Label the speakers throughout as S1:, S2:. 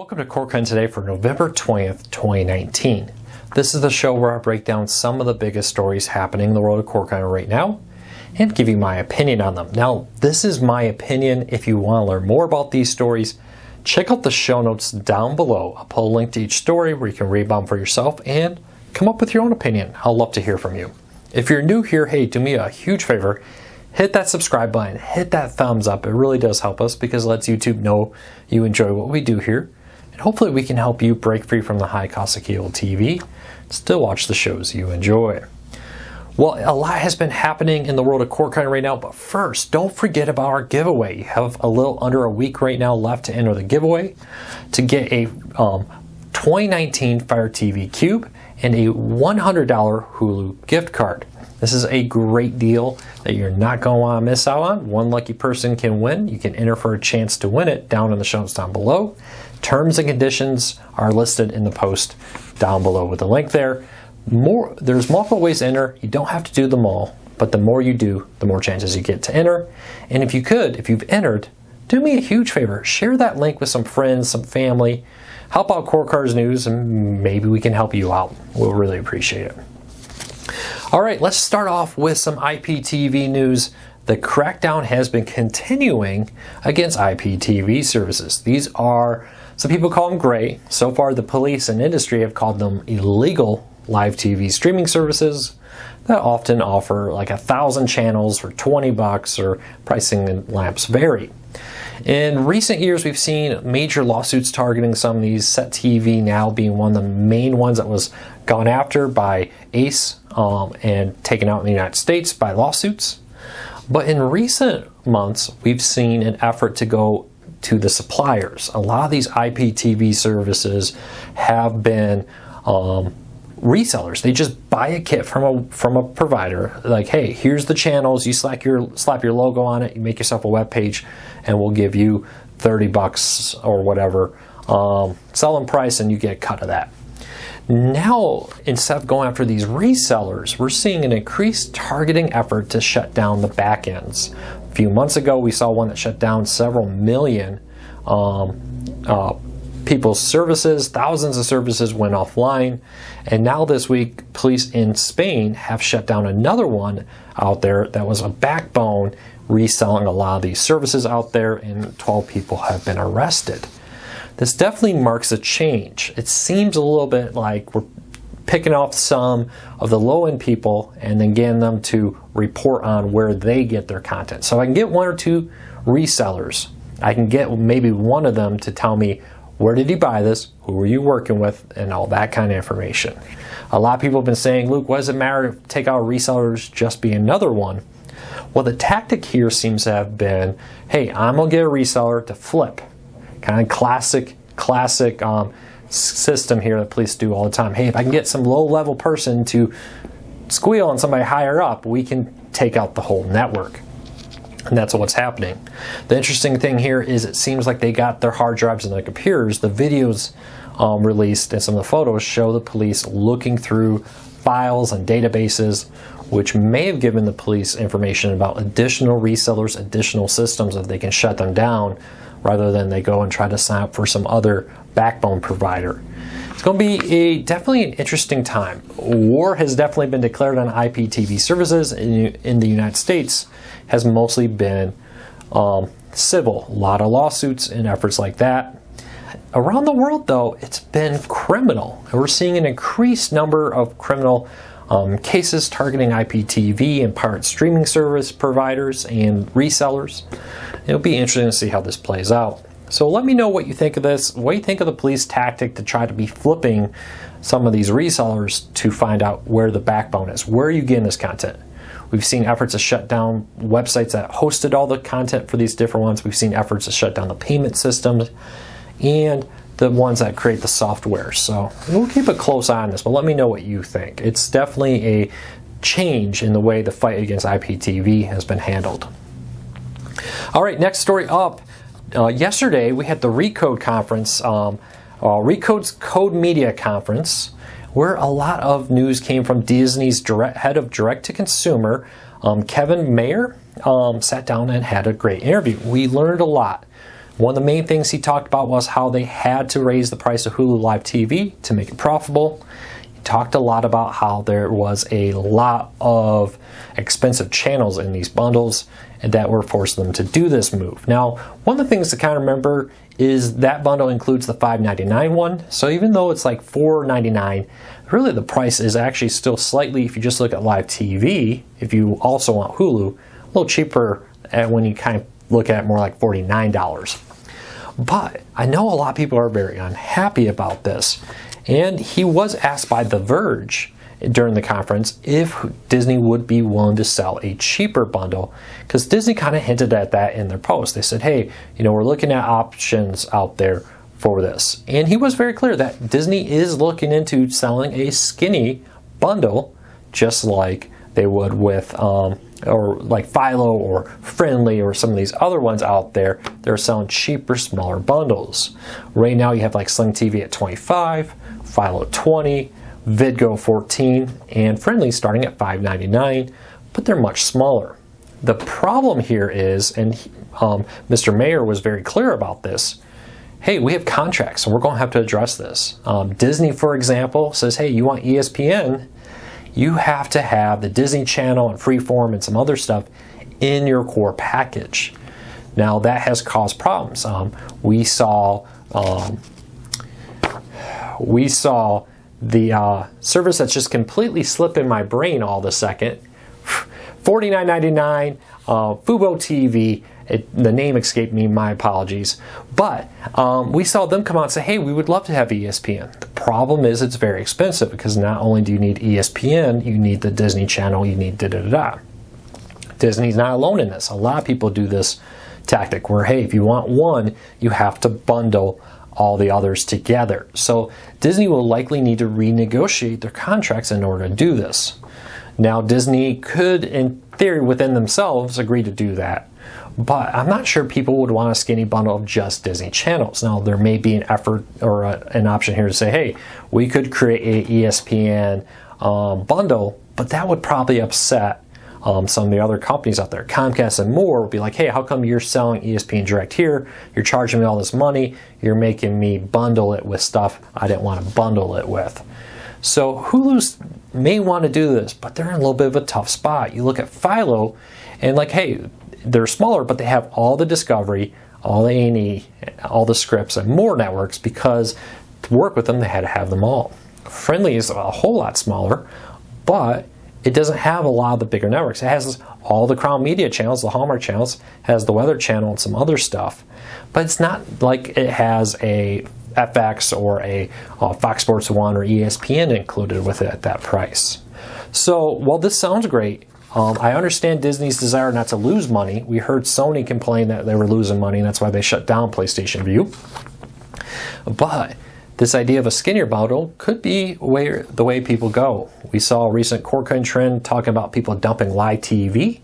S1: Welcome to CoreCon Today for November 20th, 2019. This is the show where I break down some of the biggest stories happening in the world of CoreCon right now and give you my opinion on them. Now, this is my opinion. If you want to learn more about these stories, check out the show notes down below. I'll put a link to each story where you can read about them for yourself and come up with your own opinion. I'll love to hear from you. If you're new here, hey, do me a huge favor. Hit that subscribe button, hit that thumbs up. It really does help us because it lets YouTube know you enjoy what we do here. And hopefully we can help you break free from the high cost of cable TV, still watch the shows you enjoy. Well, a lot has been happening in the world of CoreCon right now, but first, don't forget about our giveaway. You have a little under a week right now left to enter the giveaway to get a 2019 Fire TV Cube and a $100 Hulu gift card. This is a great deal that you're not going to want to miss out on. One lucky person can win. You can enter for a chance to win it down in the show notes down below. Terms and conditions are listed in the post down below with the link there. There's multiple ways to enter. You don't have to do them all, but the more you do, the more chances you get to enter. And if you've entered, do me a huge favor. Share that link with some friends, some family. Help out CoreCar's News, and maybe we can help you out. We'll really appreciate it. All right, let's start off with some IPTV news. The crackdown has been continuing against IPTV services. These are, some people call them gray. So far, the police and industry have called them illegal live TV streaming services that often offer like 1,000 channels for $20 or pricing and lamps vary. In recent years, we've seen major lawsuits targeting some of these, Set TV now being one of the main ones that was gone after by ACE and taken out in the United States by lawsuits. But in recent months, we've seen an effort to go to the suppliers. A lot of these IPTV services have been resellers. They just buy a kit from a provider, like, hey, here's the channels, you slap your logo on it, you make yourself a web page, and we'll give you $30 or whatever selling price, and you get a cut of that. Now, instead of going after these resellers, we're seeing an increased targeting effort to shut down the back ends. A few months ago, we saw one that shut down several million people's services. Thousands of services went offline. And now this week, police in Spain have shut down another one out there that was a backbone reselling a lot of these services out there, and 12 people have been arrested. This definitely marks a change. It seems a little bit like we're picking off some of the low-end people and then getting them to report on where they get their content. So I can get one or two resellers. I can get maybe one of them to tell me, where did you buy this? Who were you working with? And all that kind of information. A lot of people have been saying, Luke, what does it matter to take out resellers, just be another one? Well, the tactic here seems to have been, hey, I'm going to get a reseller to flip. Kind of classic system here that police do all the time. Hey, if I can get some low-level person to squeal on somebody higher up, we can take out the whole network. And that's what's happening. The interesting thing here is it seems like they got their hard drives and their computers. The videos released and some of the photos show the police looking through files and databases, which may have given the police information about additional resellers, additional systems that they can shut them down, rather than they go and try to sign up for some other backbone provider. It's going to be definitely an interesting time. War has definitely been declared on IPTV services in the United States. Has mostly been civil. A lot of lawsuits and efforts like that. Around the world, though, it's been criminal. And we're seeing an increased number of criminal cases targeting IPTV and pirate streaming service providers and resellers. It'll be interesting to see how this plays out. So let me know what you think of this. What do you think of the police tactic to try to be flipping some of these resellers to find out where the backbone is? Where are you getting this content? We've seen efforts to shut down websites that hosted all the content for these different ones. We've seen efforts to shut down the payment systems and the ones that create the software. So we'll keep a close eye on this, but let me know what you think. It's definitely a change in the way the fight against IPTV has been handled. All right, next story up. Yesterday, we had the Recode conference, Recode's Code Media Conference, where a lot of news came from Disney's head of direct-to-consumer, Kevin Mayer, sat down and had a great interview. We learned a lot. One of the main things he talked about was how they had to raise the price of Hulu Live TV to make it profitable. He talked a lot about how there was a lot of expensive channels in these bundles and that were forcing them to do this move. Now, one of the things to kind of remember is that bundle includes the $5.99 one. So even though it's like $4.99, really the price is actually still slightly, if you just look at Live TV, if you also want Hulu, a little cheaper when you kind of look at it more like $49. But I know a lot of people are very unhappy about this. And he was asked by The Verge during the conference if Disney would be willing to sell a cheaper bundle, because Disney kind of hinted at that in their post. They said, hey, we're looking at options out there for this. And he was very clear that Disney is looking into selling a skinny bundle, just like they would with or like Philo or Friendly or some of these other ones out there. They're selling cheaper, smaller bundles. Right now you have like Sling TV at $25, Philo $20, Vidgo $14, and Friendly starting at $5.99, but they're much smaller. The problem here is, and Mr. Mayer was very clear about this, hey, we have contracts and we're going to have to address this. Disney, for example, says, hey, you want ESPN? You have to have the Disney Channel and Freeform and some other stuff in your core package. Now that has caused problems. We saw the service that's just completely slipping my brain all of a second. $49.99, Fubo TV. The name escaped me, my apologies. But we saw them come out and say, hey, we would love to have ESPN. The problem is it's very expensive, because not only do you need ESPN, you need the Disney Channel, you need da-da-da-da. Disney's not alone in this. A lot of people do this tactic where, hey, if you want one, you have to bundle all the others together. So Disney will likely need to renegotiate their contracts in order to do this. Now, Disney could, in theory, within themselves, agree to do that. But I'm not sure people would want a skinny bundle of just Disney channels. Now, there may be an effort or an option here to say, hey, we could create a ESPN bundle, but that would probably upset some of the other companies out there. Comcast and more would be like, hey, how come you're selling ESPN Direct here? You're charging me all this money. You're making me bundle it with stuff I didn't want to bundle it with. So Hulu may want to do this, but they're in a little bit of a tough spot. You look at Philo and like, hey, they're smaller, but they have all the Discovery, all the A&E, all the Scripps, and more networks, because to work with them, they had to have them all. Friendly is a whole lot smaller, but it doesn't have a lot of the bigger networks. It has all the Crown Media channels, the Hallmark channels, has the Weather Channel and some other stuff. But it's not like it has a FX or a Fox Sports 1 or ESPN included with it at that price. So while this sounds great, I understand Disney's desire not to lose money. We heard Sony complain that they were losing money, and that's why they shut down PlayStation Vue. But this idea of a skinnier bundle could be the way people go. We saw a recent cord-cutting trend talking about people dumping live TV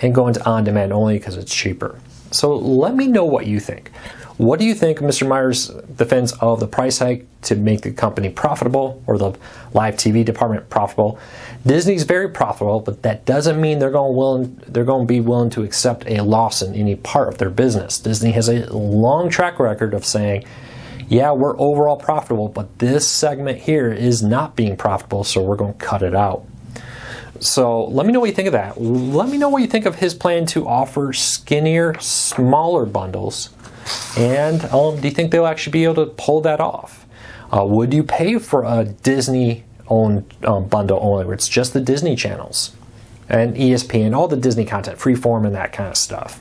S1: and going to on-demand only because it's cheaper. So let me know what you think. What do you think of Mr. Meyer's defense of the price hike to make the company profitable, or the live TV department profitable? Disney's very profitable, but that doesn't mean they're going to be willing to accept a loss in any part of their business. Disney has a long track record of saying, yeah, we're overall profitable, but this segment here is not being profitable, so we're going to cut it out. So let me know what you think of that. Let me know what you think of his plan to offer skinnier, smaller bundles. And do you think they'll actually be able to pull that off? Would you pay for a Disney-owned bundle only, where it's just the Disney channels and ESPN, all the Disney content, Freeform, and that kind of stuff?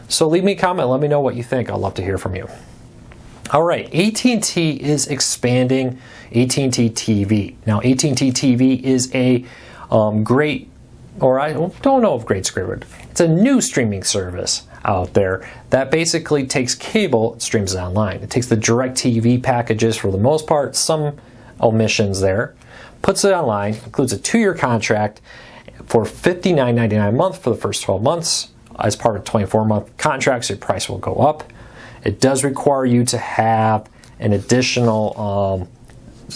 S1: So leave me a comment. Let me know what you think. I'd love to hear from you. All right, AT&T is expanding AT&T TV. Now, AT&T TV is a great, or I don't know if great's a great word. It's a new streaming service out there that basically takes cable and streams it online. It takes the DirecTV packages for the most part, some omissions there, puts it online, includes a 2-year contract for $59.99 a month for the first 12 months. As part of 24-month contracts, your price will go up. It does require you to have an additional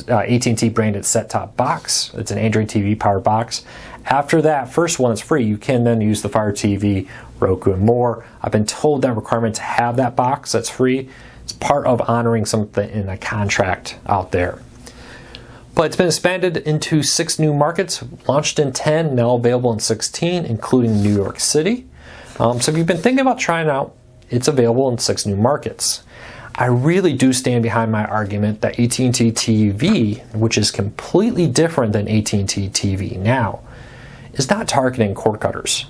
S1: AT&T branded set-top box. It's an Android TV powered box. After that first one is free, you can then use the Fire TV Roku, and more. I've been told that requirement to have that box that's free is part of honoring something in a contract out there. But it's been expanded into 6 new markets, launched in 10, now available in 16, including New York City. So if you've been thinking about trying it out, it's available in 6 new markets. I really do stand behind my argument that AT&T TV, which is completely different than AT&T TV now, is not targeting cord cutters.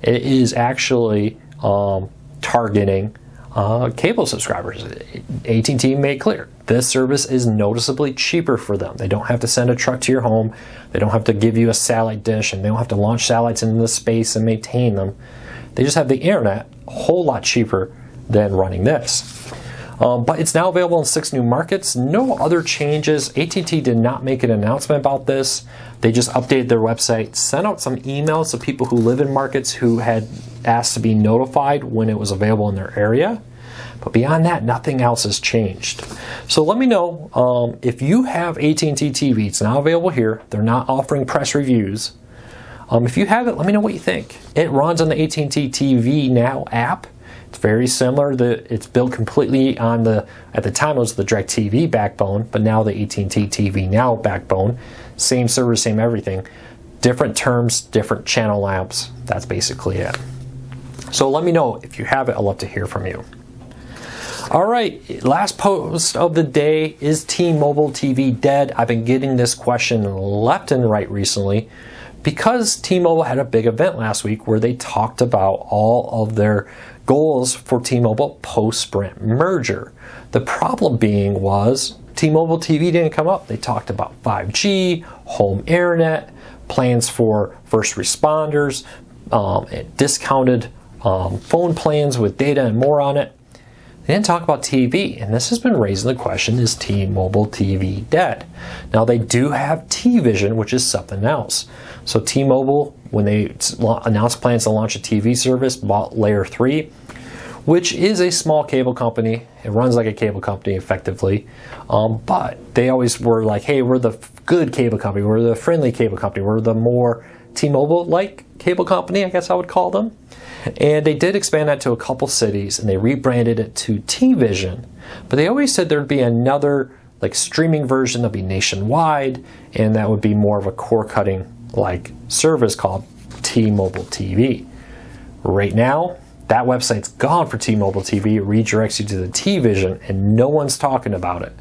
S1: It is actually targeting cable subscribers. AT&T made clear this service is noticeably cheaper for them. They don't have to send a truck to your home. They don't have to give you a satellite dish, and they don't have to launch satellites into space and maintain them. They just have the internet, a whole lot cheaper than running this. But it's now available in 6 new markets. No other changes. AT&T did not make an announcement about this. They just updated their website, sent out some emails to people who live in markets who had asked to be notified when it was available in their area. But beyond that, nothing else has changed. So let me know if you have AT&T TV. It's now available here. They're not offering press reviews. If you have it, let me know what you think. It runs on the AT&T TV Now app. It's very similar. It's built completely on at the time it was the DirecTV backbone, but now the AT&T TV Now backbone. Same server, same everything. Different terms, different channel lamps. That's basically it. So let me know if you have it. I'd love to hear from you. All right, last post of the day, is T-Mobile TV dead? I've been getting this question left and right recently because T-Mobile had a big event last week where they talked about all of their goals for T-Mobile post-Sprint merger. The problem being was T-Mobile TV didn't come up. They talked about 5G, home internet, plans for first responders, discounted phone plans with data and more on it. They didn't talk about TV, and this has been raising the question, is T-Mobile TV dead? Now, they do have TVision, which is something else. So T-Mobile, when they announced plans to launch a TV service, bought Layer 3, which is a small cable company. It runs like a cable company, effectively. But they always were like, hey, we're the good cable company. We're the friendly cable company. We're the more T-Mobile-like cable company, I guess I would call them. And they did expand that to a couple cities, and they rebranded it to TVision. But they always said there'd be another streaming version that'd be nationwide, and that would be more of a cord-cutting service called T-Mobile TV. Right now, that website's gone for T-Mobile TV. It redirects you to the TVision, and no one's talking about it.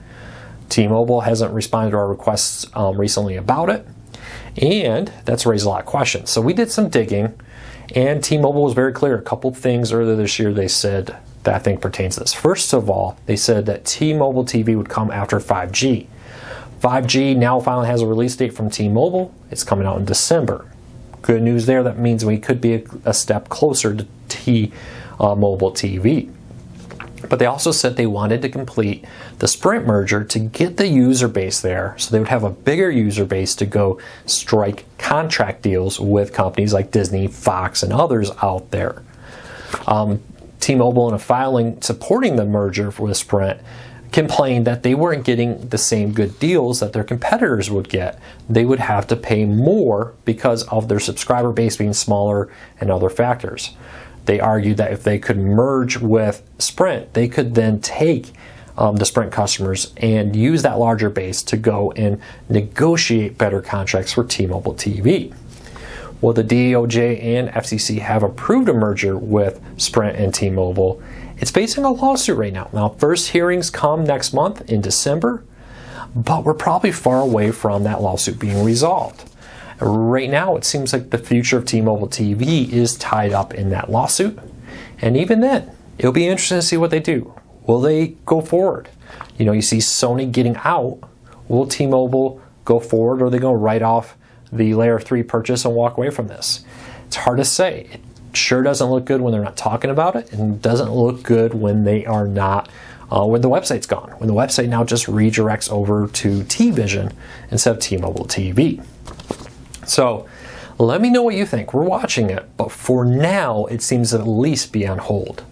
S1: T-Mobile hasn't responded to our requests recently about it, and that's raised a lot of questions. So we did some digging, and T-Mobile was very clear. A couple things earlier this year they said that I think pertains to this. First of all, they said that T-Mobile TV would come after 5G. 5G now finally has a release date from T-Mobile. It's coming out in December. Good news there. That means we could be a step closer to T-Mobile TV. But they also said they wanted to complete the Sprint merger to get the user base there, so they would have a bigger user base to go strike contract deals with companies like Disney, Fox, and others out there. T-Mobile, in a filing supporting the merger with Sprint, complained that they weren't getting the same good deals that their competitors would get. They would have to pay more because of their subscriber base being smaller and other factors. They argued that if they could merge with Sprint, they could then take the Sprint customers and use that larger base to go and negotiate better contracts for T-Mobile TV. Well, the DOJ and FCC have approved a merger with Sprint and T-Mobile. It's facing a lawsuit right now. Now, first hearings come next month in December, but we're probably far away from that lawsuit being resolved. Right now, it seems like the future of T-Mobile TV is tied up in that lawsuit. And even then, it'll be interesting to see what they do. Will they go forward? You see Sony getting out. Will T-Mobile go forward, or are they going to write off the Layer 3 purchase and walk away from this? It's hard to say. It sure doesn't look good when they're not talking about it, and it doesn't look good when they are not, when the website's gone. When the website now just redirects over to TVision instead of T-Mobile TV. So let me know what you think. We're watching it, but for now, it seems to at least be on hold.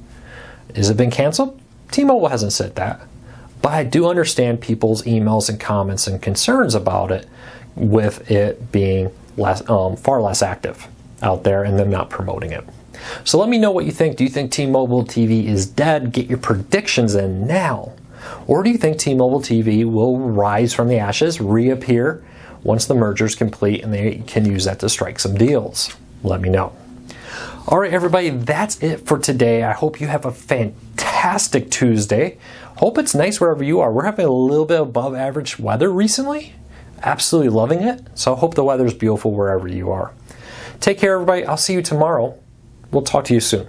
S1: Has it been canceled? T-Mobile hasn't said that, but I do understand people's emails and comments and concerns about it, with it being far less active out there and them not promoting it. So let me know what you think. Do you think T-Mobile TV is dead? Get your predictions in now. Or do you think T-Mobile TV will rise from the ashes, reappear once the merger is complete, and they can use that to strike some deals? Let me know. All right, everybody, that's it for today. I hope you have a fantastic Tuesday. Hope it's nice wherever you are. We're having a little bit above average weather recently. Absolutely loving it. So I hope the weather's beautiful wherever you are. Take care, everybody. I'll see you tomorrow. We'll talk to you soon.